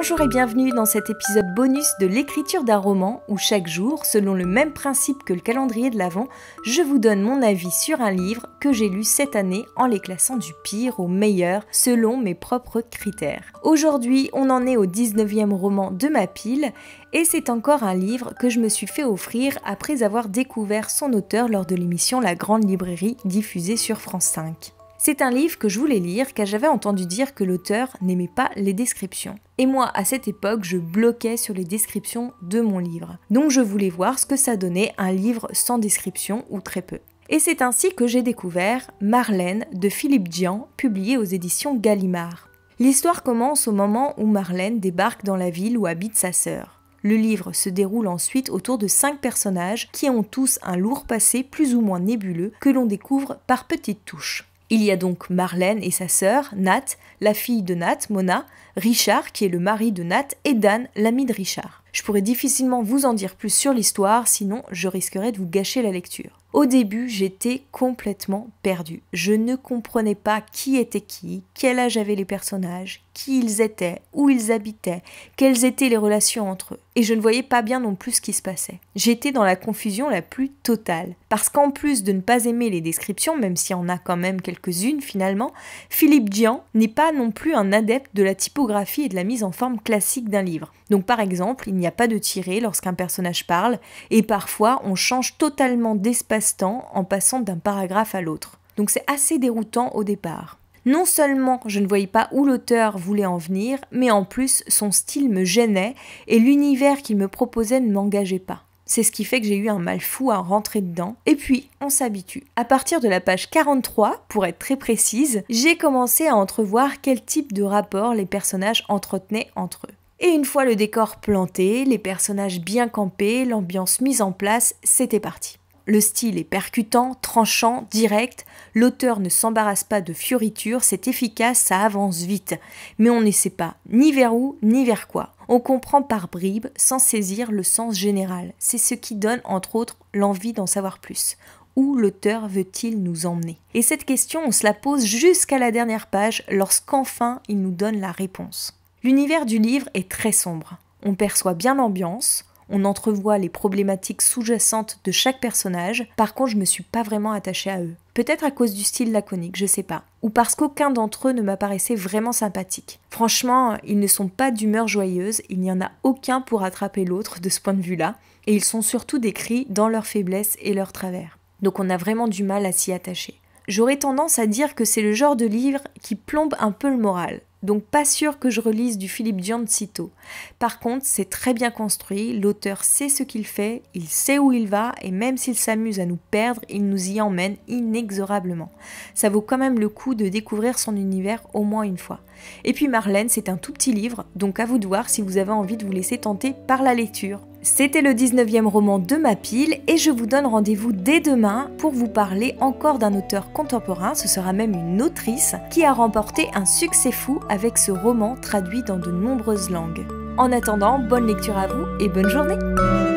Bonjour et bienvenue dans cet épisode bonus de l'écriture d'un roman où chaque jour, selon le même principe que le calendrier de l'Avent, je vous donne mon avis sur un livre que j'ai lu cette année en les classant du pire au meilleur selon mes propres critères. Aujourd'hui, on en est au 19e roman de ma pile et c'est encore un livre que je me suis fait offrir après avoir découvert son auteur lors de l'émission La Grande Librairie diffusée sur France 5. C'est un livre que je voulais lire car j'avais entendu dire que l'auteur n'aimait pas les descriptions. Et moi, à cette époque, je bloquais sur les descriptions de mon livre. Donc je voulais voir ce que ça donnait un livre sans description ou très peu. Et c'est ainsi que j'ai découvert Marlène de Philippe Dian, publié aux éditions Gallimard. L'histoire commence au moment où Marlène débarque dans la ville où habite sa sœur. Le livre se déroule ensuite autour de 5 personnages qui ont tous un lourd passé plus ou moins nébuleux que l'on découvre par petites touches. Il y a donc Marlène et sa sœur, Nat, la fille de Nat, Mona, Richard qui est le mari de Nat et Dan, l'ami de Richard. Je pourrais difficilement vous en dire plus sur l'histoire, sinon je risquerais de vous gâcher la lecture. Au début, j'étais complètement perdue. Je ne comprenais pas qui était qui, quel âge avaient les personnages, qui ils étaient, où ils habitaient, quelles étaient les relations entre eux. Et je ne voyais pas bien non plus ce qui se passait. J'étais dans la confusion la plus totale. Parce qu'en plus de ne pas aimer les descriptions, même s'il y en a quand même quelques-unes finalement, Philippe Dian n'est pas non plus un adepte de la typographie et de la mise en forme classique d'un livre. Donc par exemple, il n'y a pas de tiré lorsqu'un personnage parle, et parfois on change totalement d'espace-temps en passant d'un paragraphe à l'autre. Donc c'est assez déroutant au départ. Non seulement je ne voyais pas où l'auteur voulait en venir, mais en plus son style me gênait et l'univers qu'il me proposait ne m'engageait pas. C'est ce qui fait que j'ai eu un mal fou à rentrer dedans. Et puis, on s'habitue. À partir de la page 43, pour être très précise, j'ai commencé à entrevoir quel type de rapport les personnages entretenaient entre eux. Et une fois le décor planté, les personnages bien campés, l'ambiance mise en place, c'était parti. Le style est percutant, tranchant, direct, l'auteur ne s'embarrasse pas de fioritures, c'est efficace, ça avance vite. Mais on ne sait pas ni vers où, ni vers quoi. On comprend par bribes, sans saisir le sens général. C'est ce qui donne, entre autres, l'envie d'en savoir plus. Où l'auteur veut-il nous emmener? Et cette question, on se la pose jusqu'à la dernière page, lorsqu'enfin il nous donne la réponse. L'univers du livre est très sombre. On perçoit bien l'ambiance, on entrevoit les problématiques sous-jacentes de chaque personnage. Par contre, je me suis pas vraiment attachée à eux. Peut-être à cause du style laconique, je sais pas. Ou parce qu'aucun d'entre eux ne m'apparaissait vraiment sympathique. Franchement, ils ne sont pas d'humeur joyeuse, il n'y en a aucun pour attraper l'autre de ce point de vue-là. Et ils sont surtout décrits dans leurs faiblesses et leurs travers. Donc on a vraiment du mal à s'y attacher. J'aurais tendance à dire que c'est le genre de livre qui plombe un peu le moral. Donc pas sûr que je relise du Philippe Dian de sitôt. Par contre, c'est très bien construit, l'auteur sait ce qu'il fait, il sait où il va, et même s'il s'amuse à nous perdre, il nous y emmène inexorablement. Ça vaut quand même le coup de découvrir son univers au moins une fois. Et puis Marlène, c'est un tout petit livre, donc à vous de voir si vous avez envie de vous laisser tenter par la lecture. C'était le 19e roman de ma pile et je vous donne rendez-vous dès demain pour vous parler encore d'un auteur contemporain, ce sera même une autrice, qui a remporté un succès fou avec ce roman traduit dans de nombreuses langues. En attendant, bonne lecture à vous et bonne journée!